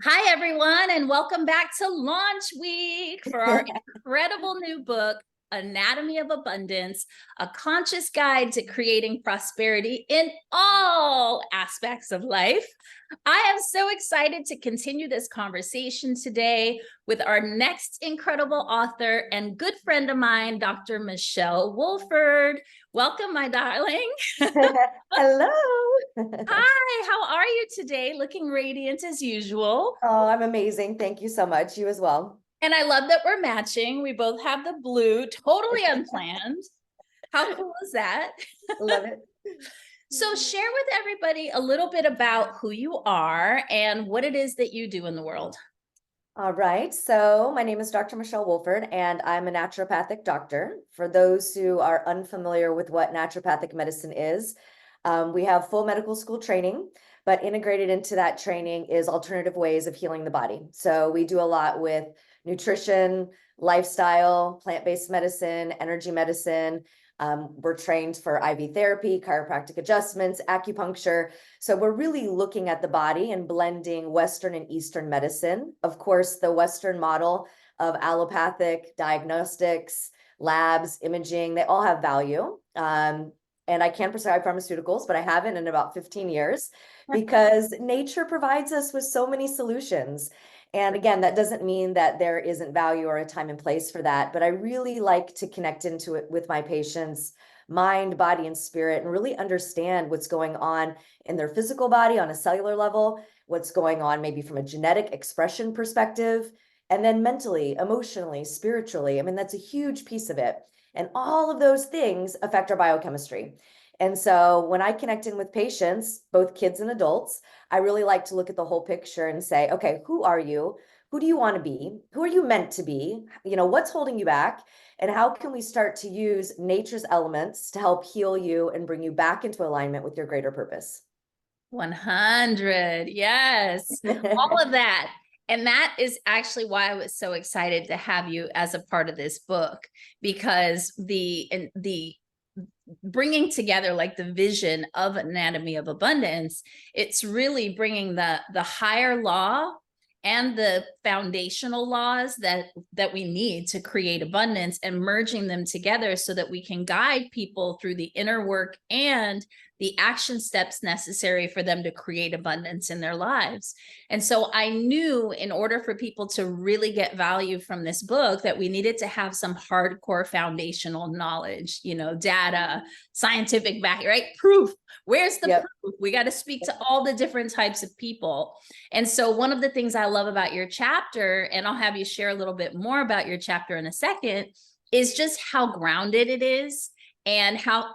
Hi, everyone, and welcome back to Launch Week for our incredible new book, Anatomy of Abundance, a conscious guide to creating prosperity in all aspects of life. I am so excited to continue this conversation today with our next incredible author and good friend of mine, Dr. Michelle Wolford. Welcome, my darling. Hello. Hi, how are you today? Looking radiant as usual. Oh, I'm amazing. Thank you so much. You as well. And I love that we're matching. We both have the blue, totally unplanned. How cool is that? Love it. So, share with everybody a little bit about who you are and what it is that you do in the world. All right. So, my name is Dr. Michelle Wolford, and I'm a naturopathic doctor. For those who are unfamiliar with what naturopathic medicine is, we have full medical school training, but integrated into that training is alternative ways of healing the body. So, we do a lot with nutrition, lifestyle, plant-based medicine, energy medicine. We're trained for IV therapy, chiropractic adjustments, acupuncture. So we're really looking at the body and blending Western and Eastern medicine. Of course, the Western model of allopathic diagnostics, labs, imaging, they all have value. And I can prescribe pharmaceuticals, but I haven't in about 15 years because nature provides us with so many solutions. And again, that doesn't mean that there isn't value or a time and place for that, but I really like to connect into it with my patients, mind, body, and spirit, and really understand what's going on in their physical body on a cellular level, what's going on maybe from a genetic expression perspective, and then mentally, emotionally, spiritually. I mean, that's a huge piece of it. And all of those things affect our biochemistry. And so when I connect in with patients, both kids and adults, I really like to look at the whole picture and say, okay, who are you? Who do you want to be? Who are you meant to be? What's holding you back? And how can we start to use nature's elements to help heal you and bring you back into alignment with your greater purpose? 100. Yes. All of that. And that is actually why I was so excited to have you as a part of this book, because the bringing together like the vision of Anatomy of Abundance, it's really bringing the higher law and the foundational laws that we need to create abundance and merging them together so that we can guide people through the inner work and the action steps necessary for them to create abundance in their lives. And so I knew in order for people to really get value from this book that we needed to have some hardcore foundational knowledge, data, scientific back, right? Proof. Where's the Yep. proof? We got to speak to all the different types of people. And so one of the things I love about your chapter, and I'll have you share a little bit more about your chapter in a second, is just how grounded it is and how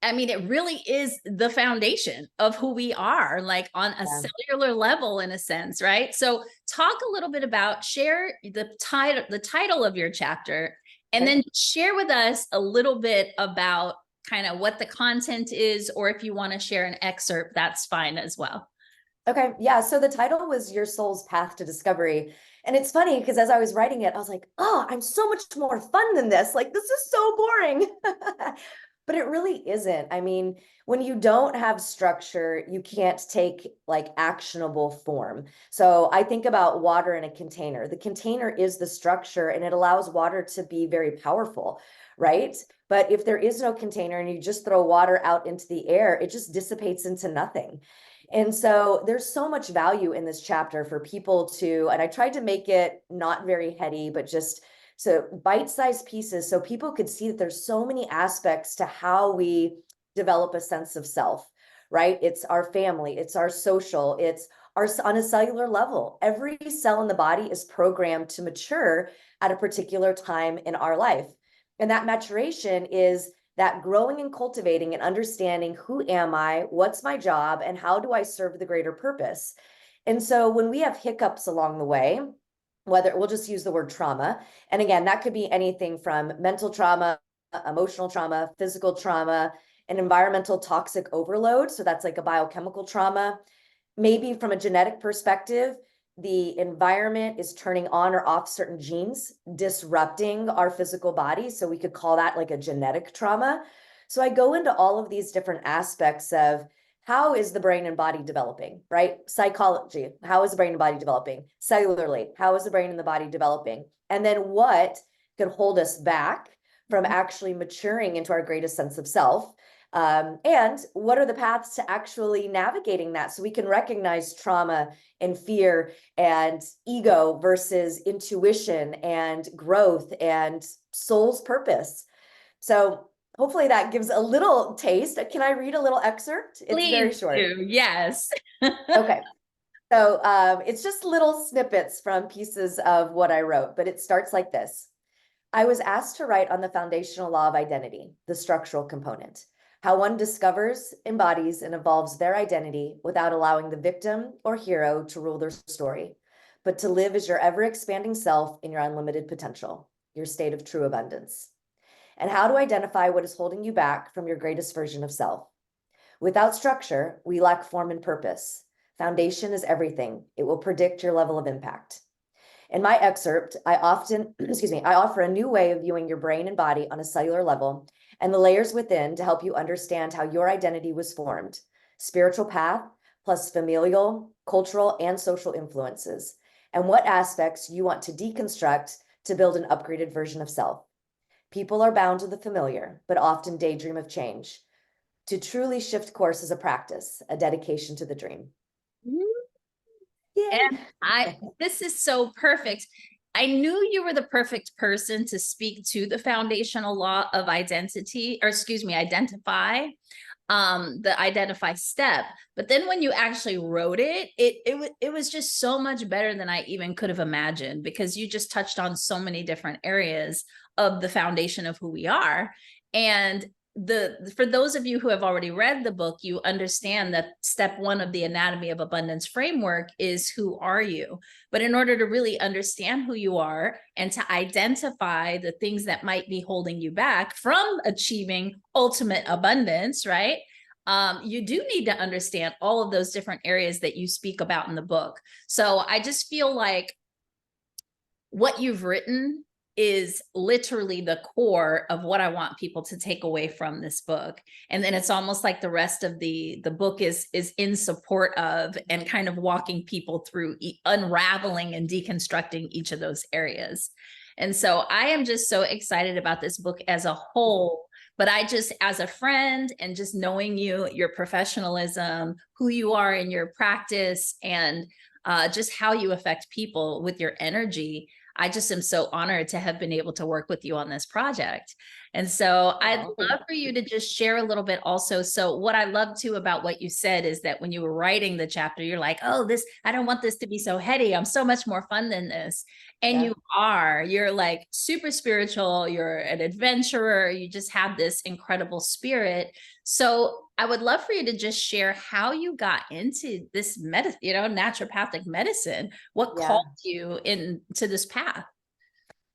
I mean, it really is the foundation of who we are, like on a Yeah. cellular level, in a sense, right? So, talk a little bit about, share the title of your chapter, and Okay. then share with us a little bit about kind of what the content is, or if you want to share an excerpt, that's fine as well. Okay. Yeah. So the title was Your Soul's Path to Discovery. And it's funny because as I was writing it, I was like, oh, I'm so much more fun than this. Like, this is so boring. But it really isn't. I mean, when you don't have structure, you can't take like actionable form. So I think about water in a container. The container is the structure and it allows water to be very powerful, right? But if there is no container and you just throw water out into the air, it just dissipates into nothing. And so there's so much value in this chapter for people to, and I tried to make it not very heady, but just so bite-sized pieces so people could see that there's so many aspects to how we develop a sense of self, right? It's our family, it's our social, it's our on a cellular level. Every cell in the body is programmed to mature at a particular time in our life. And that maturation is that growing and cultivating and understanding who am I, what's my job, and how do I serve the greater purpose. And so when we have hiccups along the way, whether we'll just use the word trauma, and again, that could be anything from mental trauma, emotional trauma, physical trauma, an environmental toxic overload. So that's like a biochemical trauma. Maybe from a genetic perspective, the environment is turning on or off certain genes, disrupting our physical body. So we could call that like a genetic trauma. So I go into all of these different aspects of how is the brain and body developing, right? Psychology, how is the brain and body developing? Cellularly, how is the brain and the body developing? And then what could hold us back from actually maturing into our greatest sense of self? And what are the paths to actually navigating that so we can recognize trauma and fear and ego versus intuition and growth and soul's purpose? So hopefully that gives a little taste. Can I read a little excerpt? It's very Please short. do. Yes. Okay. So it's just little snippets from pieces of what I wrote, but it starts like this. I was asked to write on the foundational law of identity, the structural component, how one discovers, embodies, and evolves their identity without allowing the victim or hero to rule their story, but to live as your ever-expanding self in your unlimited potential, your state of true abundance. And how to identify what is holding you back from your greatest version of self. Without structure, we lack form and purpose. Foundation is everything. It will predict your level of impact. In my excerpt, I often, I offer a new way of viewing your brain and body on a cellular level and the layers within to help you understand how your identity was formed, spiritual path, plus familial, cultural, and social influences, and what aspects you want to deconstruct to build an upgraded version of self. People are bound to the familiar, but often daydream of change. To truly shift course is a practice, a dedication to the dream. Yay. And this is so perfect. I knew you were the perfect person to speak to the foundational law of identity, or excuse me, identify, the identify step. But then when you actually wrote it, it was just so much better than I even could have imagined, because you just touched on so many different areas of the foundation of who we are. And for those of you who have already read the book, you understand that step one of the anatomy of abundance framework is who are you? But in order to really understand who you are and to identify the things that might be holding you back from achieving ultimate abundance, right? You do need to understand all of those different areas that you speak about in the book. So I just feel like what you've written is literally the core of what I want people to take away from this book. And then it's almost like the rest of the book is in support of and kind of walking people through unraveling and deconstructing each of those areas. And so I am just so excited about this book as a whole. But I just, as a friend and just knowing you, your professionalism, who you are in your practice, and just how you affect people with your energy, I just am so honored to have been able to work with you on this project. And so I'd love for you to just share a little bit also. So what I love too about what you said is that when you were writing the chapter, you're like, oh, I don't want this to be so heady. I'm so much more fun than this. And you're like super spiritual. You're an adventurer. You just have this incredible spirit. So I would love for you to just share how you got into this naturopathic medicine. What called you into this path?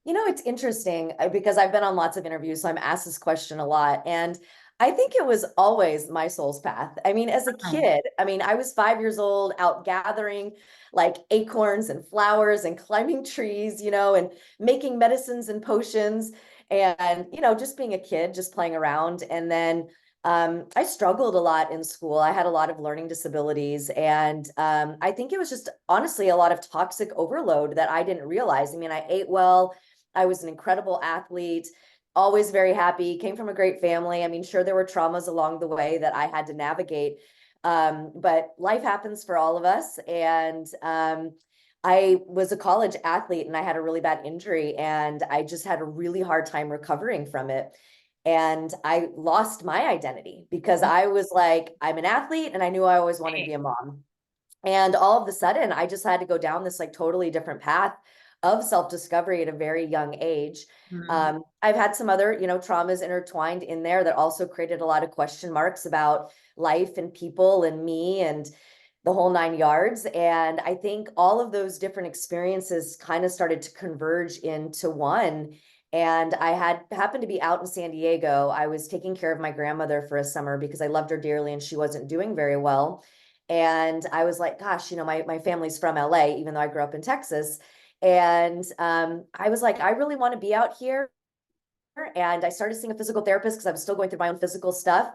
It's interesting because I've been on lots of interviews, so I'm asked this question a lot. And I think it was always my soul's path. I mean, as a kid, I was 5 years old out gathering like acorns and flowers and climbing trees, and making medicines and potions and, just being a kid, just playing around. And then I struggled a lot in school. I had a lot of learning disabilities. And I think it was just honestly a lot of toxic overload that I didn't realize. I ate well. I was an incredible athlete, always very happy, came from a great family. Sure, there were traumas along the way that I had to navigate. But life happens for all of us. And I was a college athlete and I had a really bad injury and I just had a really hard time recovering from it. And I lost my identity because I was like, I'm an athlete and I knew I always wanted to be a mom. And all of a sudden, I just had to go down this like totally different path of self-discovery at a very young age. I've had some other, traumas intertwined in there that also created a lot of question marks about life and people and me and the whole nine yards. And I think all of those different experiences kind of started to converge into one. And I happened to be out in San Diego. I was taking care of my grandmother for a summer because I loved her dearly and she wasn't doing very well. And I was like, gosh, my family's from LA, even though I grew up in Texas. And I was like, I really want to be out here. And I started seeing a physical therapist because I was still going through my own physical stuff.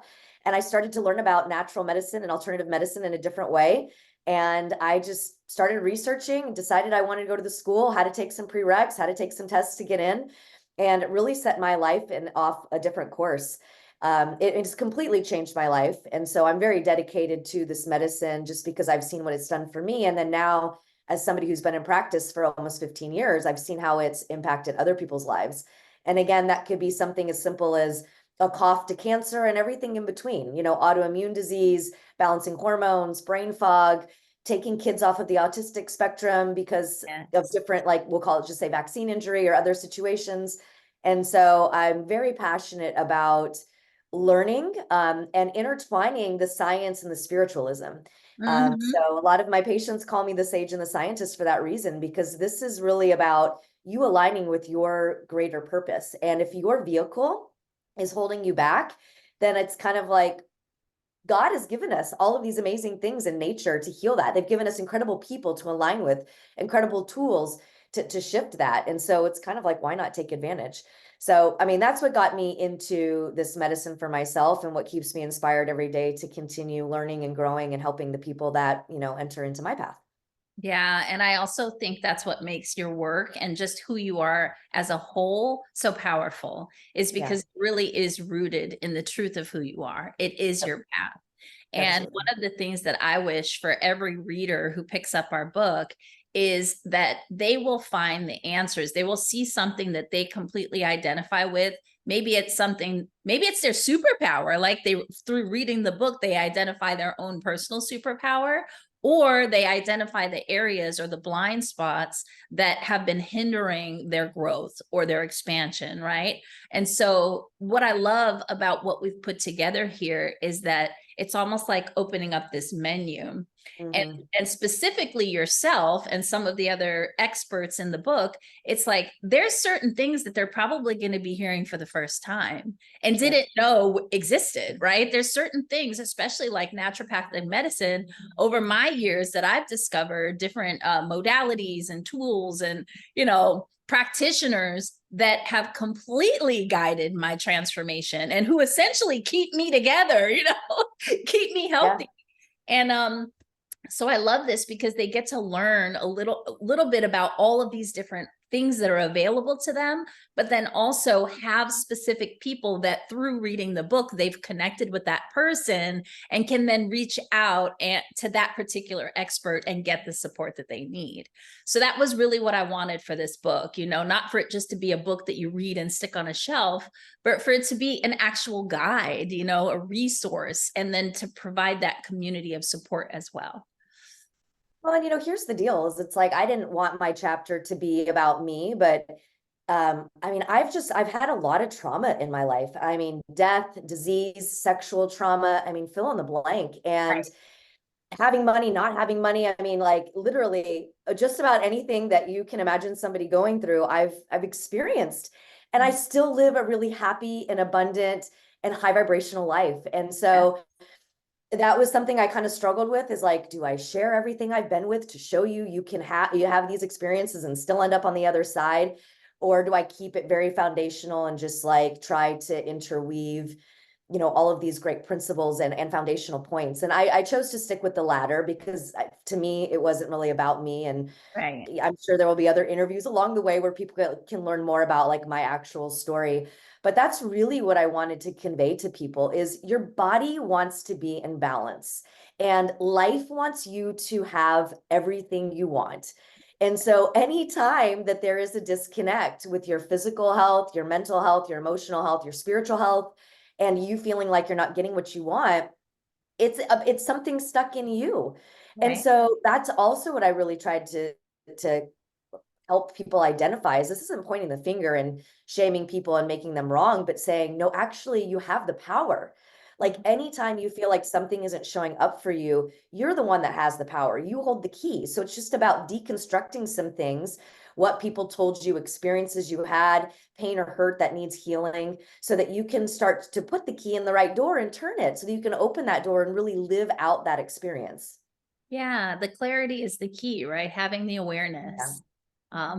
And I started to learn about natural medicine and alternative medicine in a different way. And I just started researching, decided I wanted to go to the school, how to take some prereqs, how to take some tests to get in, and it really set my life in off a different course. It's completely changed my life. And so I'm very dedicated to this medicine just because I've seen what it's done for me. And then now, as somebody who's been in practice for almost 15 years, I've seen how it's impacted other people's lives. And again, that could be something as simple as a cough to cancer and everything in between, autoimmune disease, balancing hormones, brain fog, taking kids off of the autistic spectrum because of different, like we'll call it, just say vaccine injury or other situations. And so I'm very passionate about learning and intertwining the science and the spiritualism. So a lot of my patients call me the sage and the scientist for that reason, because this is really about you aligning with your greater purpose. And if your vehicle is holding you back, then it's kind of like God has given us all of these amazing things in nature to heal that. They've given us incredible people to align with, incredible tools to shift that. And so it's kind of like, why not take advantage? So, I mean, that's what got me into this medicine for myself and what keeps me inspired every day to continue learning and growing and helping the people that, enter into my path. Yeah. And I also think that's what makes your work and just who you are as a whole so powerful, is Yeah, because it really is rooted in the truth of who you are. It is yep, your path. And absolutely. one of the things that I wish for every reader who picks up our book is that they will find the answers. They will see something that they completely identify with. Maybe it's something, maybe it's their superpower. Like through reading the book, they identify their own personal superpower, or they identify the areas or the blind spots that have been hindering their growth or their expansion, right? And so what I love about what we've put together here is that it's almost like opening up this menu. And, Mm-hmm. and specifically yourself and some of the other experts in the book, it's like there's certain things that they're probably going to be hearing for the first time and Yep. didn't know existed, right? There's certain things, especially like naturopathic medicine, over my years that I've discovered different modalities and tools and, practitioners that have completely guided my transformation and who essentially keep me together, keep me Yeah. healthy. And so I love this because they get to learn a little bit about all of these different things that are available to them, but then also have specific people that through reading the book, they've connected with that person and can then reach out to that particular expert and get the support that they need. So that was really what I wanted for this book, not for it just to be a book that you read and stick on a shelf, but for it to be an actual guide, a resource, and then to provide that community of support as well. Well, and here's the deal is it's like I didn't want my chapter to be about me, but I mean, I've had a lot of trauma in my life. I mean, death, disease, sexual trauma, I mean, fill in the blank. And Right. having money, not having money, I mean, like literally just about anything that you can imagine somebody going through, I've experienced. And I still live a really happy and abundant and high vibrational life. And Yeah. so that was something I kind of struggled with is like, do I share everything I've been with to show you have these experiences and still end up on the other side? Or do I keep it very foundational and just like try to interweave, all of these great principles and foundational points? And I chose to stick with the latter because to me, it wasn't really about me. And Right. I'm sure there will be other interviews along the way where people can learn more about like my actual story. But that's really what I wanted to convey to people is your body wants to be in balance and life wants you to have everything you want. And so anytime that there is a disconnect with your physical health, your mental health, your emotional health, your spiritual health, and you feeling like you're not getting what you want, it's something stuck in you. And Right. so that's also what I really tried to help people identify is this isn't pointing the finger and shaming people and making them wrong, but saying, no, actually, you have the power. Like anytime you feel like something isn't showing up for you, you're the one that has the power. You hold the key. So it's just about deconstructing some things, what people told you, experiences you had, pain or hurt that needs healing, so that you can start to put the key in the right door and turn it so that you can open that door and really live out that experience. Yeah, the clarity is the key, right? Having the Yeah. awareness.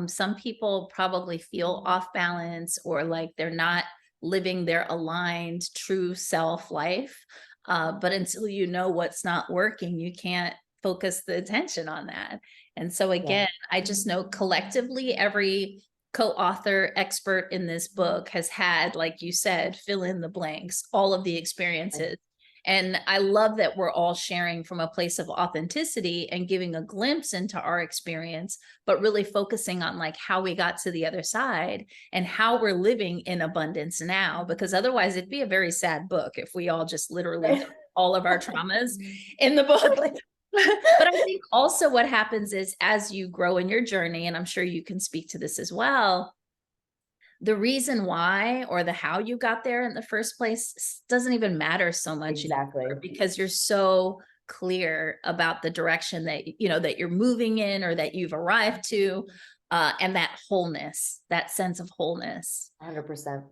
Some people probably feel off balance or like they're not living their aligned true self life. But until you know what's not working, you can't focus the attention on that. And so Yeah. again, I just know collectively every co-author expert in this book has had, like you said, fill in the blanks, all of the experiences. And I love that we're all sharing from a place of authenticity and giving a glimpse into our experience, but really focusing on like how we got to the other side and how we're living in abundance now, because otherwise it'd be a very sad book if we all just literally Right. dump all of our traumas in the book. Totally. But I think also what happens is as you grow in your journey, and I'm sure you can speak to this as well, the reason why or the how you got there in the first place doesn't even matter so much Exactly. anymore, because you're so clear about the direction that you know that you're moving in or that you've arrived to, and that wholeness, that sense of wholeness. 100%.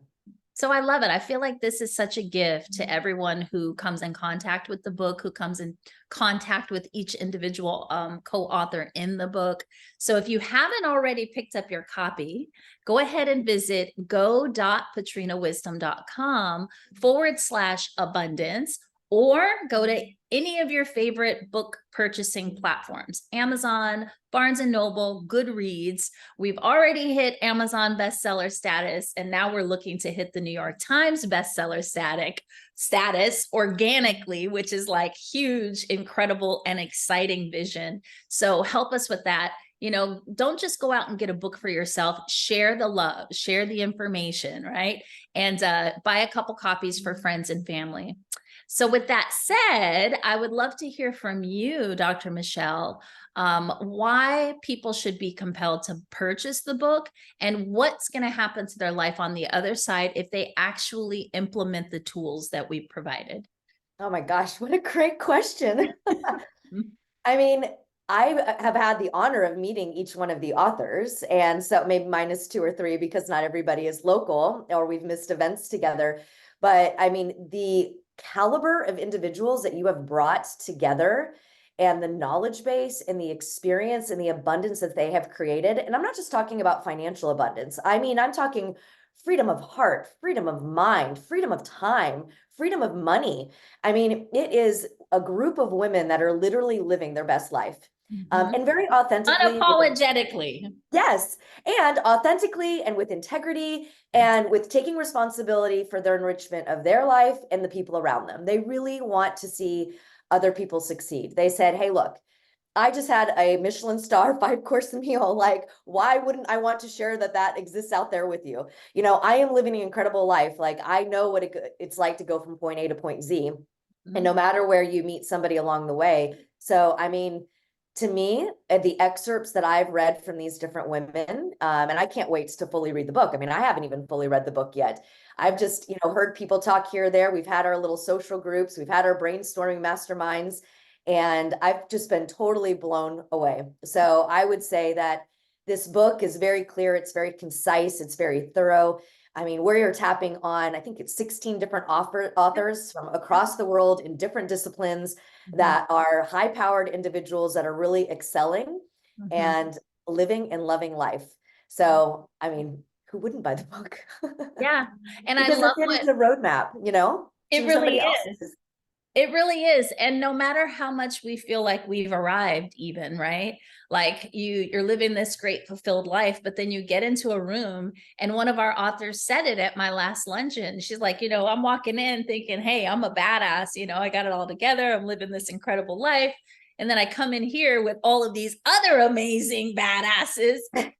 So I love it. I feel like this is such a gift to everyone who comes in contact with the book, who comes in contact with each individual co-author in the book. So if you haven't already picked up your copy, go ahead and visit go.patrinawisdom.com/abundance, or go to any of your favorite book purchasing platforms, Amazon, Barnes and Noble, Goodreads. We've already hit Amazon bestseller status, and now we're looking to hit the New York Times bestseller status organically, which is like huge, incredible, and exciting vision. So help us with that. You know, don't just go out and get a book for yourself. Share the love, share the information, right? And buy a couple copies for friends and family. So with that said, I would love to hear from you, Dr. Michelle, why people should be compelled to purchase the book and what's going to happen to their life on the other side if they actually implement the tools that we provided. Oh my gosh, what a great question. I mean, I have had the honor of meeting each one of the authors, and so maybe minus two or three because not everybody is local or we've missed events together. But I mean, the caliber of individuals that you have brought together and the knowledge base and the experience and the abundance that they have created. And I'm not just talking about financial abundance. I mean, I'm talking freedom of heart, freedom of mind, freedom of time, freedom of money. I mean, it is a group of women that are literally living their best life, and very authentically. Unapologetically. Yes, and authentically and with integrity and with taking responsibility for their enrichment of their life and the people around them. They really want to see other people succeed. They said, hey, look, I just had a Michelin star 5-course meal. Like, why wouldn't I want to share that exists out there with you? You know, I am living an incredible life. Like, I know what it's like to go from point A to point Z. And no matter where you meet somebody along the way. So, I mean, to me, the excerpts that I've read from these different women, and I can't wait to fully read the book. I mean, I haven't even fully read the book yet. I've just, heard people talk here or there. We've had our little social groups. We've had our brainstorming masterminds. And I've just been totally blown away. So I would say that this book is very clear. It's very concise. It's very thorough. I mean, where you're tapping on, I think it's 16 different authors from across the world in different disciplines that are high-powered individuals that are really excelling and living and loving life. So, I mean, who wouldn't buy the book? Yeah. And I Because love it what is a roadmap, it to really somebody is. else's. It really is. And no matter how much we feel like we've arrived, even, right? Like you're living this great fulfilled life, but then you get into a room, and one of our authors said it at my last luncheon. She's like, I'm walking in thinking, hey, I'm a badass, I got it all together. I'm living this incredible life. And then I come in here with all of these other amazing badasses. And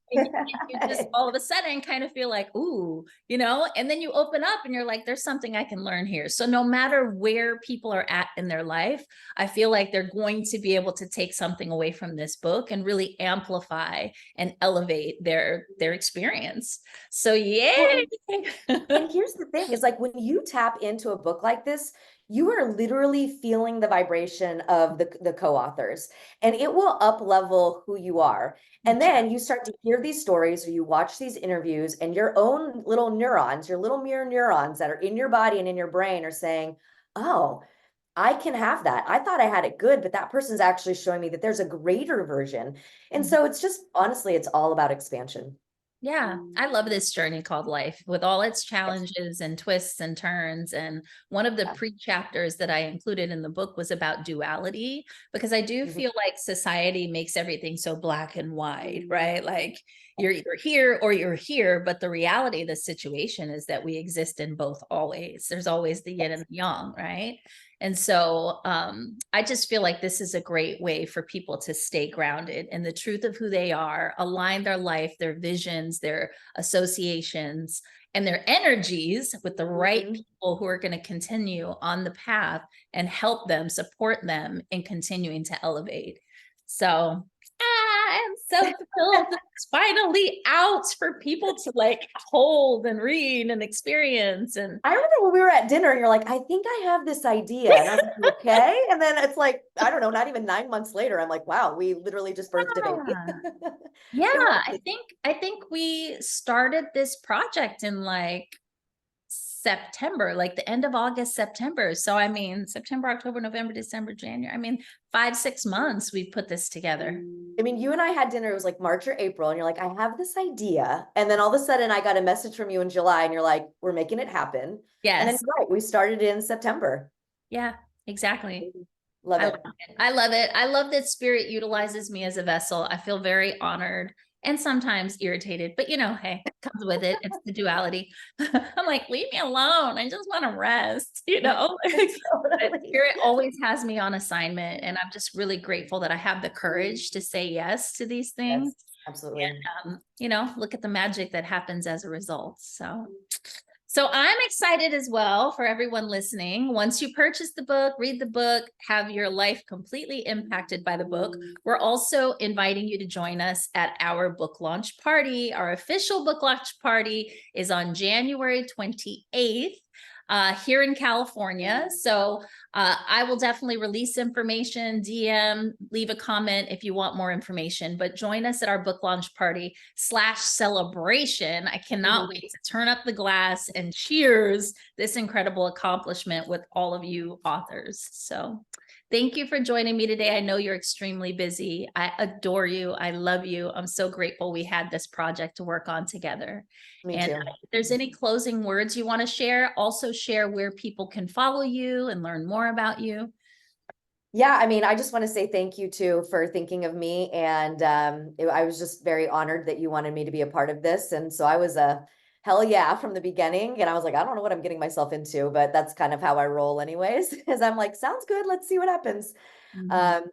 you just all of a sudden kind of feel like, ooh, and then you open up and you're like, there's something I can learn here. So no matter where people are at in their life, I feel like they're going to be able to take something away from this book and really amplify and elevate their experience. So Well, yay. and here's the thing, is like when you tap into a book like this, you are literally feeling the vibration of the co-authors, and it will up level who you are. And then you start to hear these stories or you watch these interviews, and your own little neurons, your little mirror neurons that are in your body and in your brain are saying, oh, I can have that. I thought I had it good, but that person's actually showing me that there's a greater version. And so it's just, honestly, it's all about expansion. Yeah, I love this journey called life with all its challenges and twists and turns. And one of the Yeah. pre-chapters that I included in the book was about duality, because I do Mhm. feel like society makes everything so black and white, right? Like you're either here or you're here, but the reality of the situation is that we exist in both always. There's always the yin and the yang, right? And so I just feel like this is a great way for people to stay grounded in the truth of who they are, align their life, their visions, their associations, and their energies with the right Mhm. people who are going to continue on the path and help them, support them in continuing to elevate. So I'm so thrilled that it's finally out for people to like hold and read and experience. And I remember when we were at dinner and you're like, I think I have this idea. And I was like, okay. And then it's like, I don't know, not even 9 months later, I'm like, wow, we literally just birthed a baby. yeah. Yeah, It was, I think we started this project in like September, like the end of August, September. So I mean, September, October, November, December, January. I mean, 5, 6 months we've put this together. I mean, you and I had dinner, it was like March or April, and you're like, I have this idea. And then all of a sudden I got a message from you in July and you're like, we're making it happen. And then Yes. you're right, we started in September. Yeah, exactly. Love I love it. it. I love it. I love that spirit utilizes me as a vessel. I feel very honored and sometimes irritated, but you know, hey, it comes with it. It's the duality. I'm like, leave me alone. I just want to rest, you know? But Totally. spirit always has me on assignment. And I'm just really grateful that I have the courage to say yes to these things. Yes, absolutely. You know, look at the magic that happens as a result. So I'm excited as well for everyone listening. Once you purchase the book, read the book, have your life completely impacted by the book, we're also inviting you to join us at our book launch party. Our official book launch party is on January 28th. Here in California. So I will definitely release information, DM, leave a comment if you want more information, but join us at our book launch party / celebration. I cannot wait to turn up the glass and cheers this incredible accomplishment with all of you authors. So thank you for joining me today. I know you're extremely busy. I adore you. I love you. I'm so grateful we had this project to work on together. Me And too. if there's any closing words you want to share, also share where people can follow you and learn more about you. Yeah, I mean, I just want to say thank you too for thinking of me. And I was just very honored that you wanted me to be a part of this. And so I was a hell yeah from the beginning. And I was like, I don't know what I'm getting myself into, but that's kind of how I roll anyways, because I'm like, sounds good. Let's see what happens. Mhm. Um,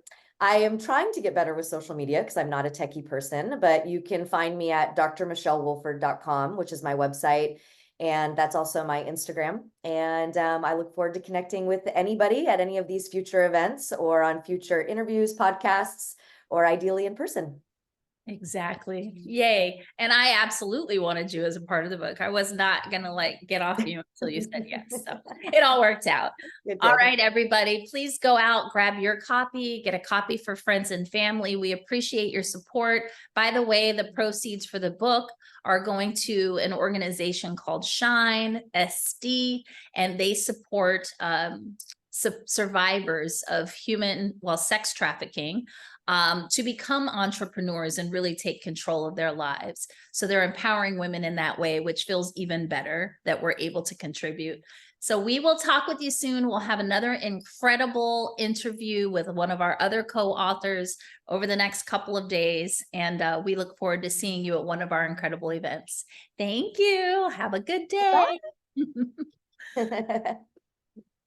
I am trying to get better with social media because I'm not a techie person, but you can find me at drmichellewolford.com, which is my website. And that's also my Instagram. And I look forward to connecting with anybody at any of these future events or on future interviews, podcasts, or ideally in person. Exactly. Yay. And I absolutely wanted you as a part of the book. I was not going to like get off you until you said yes. So it all worked out. It All did. right, everybody, please go out, grab your copy, get a copy for friends and family. We appreciate your support. By the way, the proceeds for the book are going to an organization called Shine SD, and they support survivors of sex trafficking to become entrepreneurs and really take control of their lives. So they're empowering women in that way, which feels even better that we're able to contribute. So we will talk with you soon. We'll have another incredible interview with one of our other co-authors over the next couple of days. And we look forward to seeing you at one of our incredible events. Thank you. Have a good day. Bye.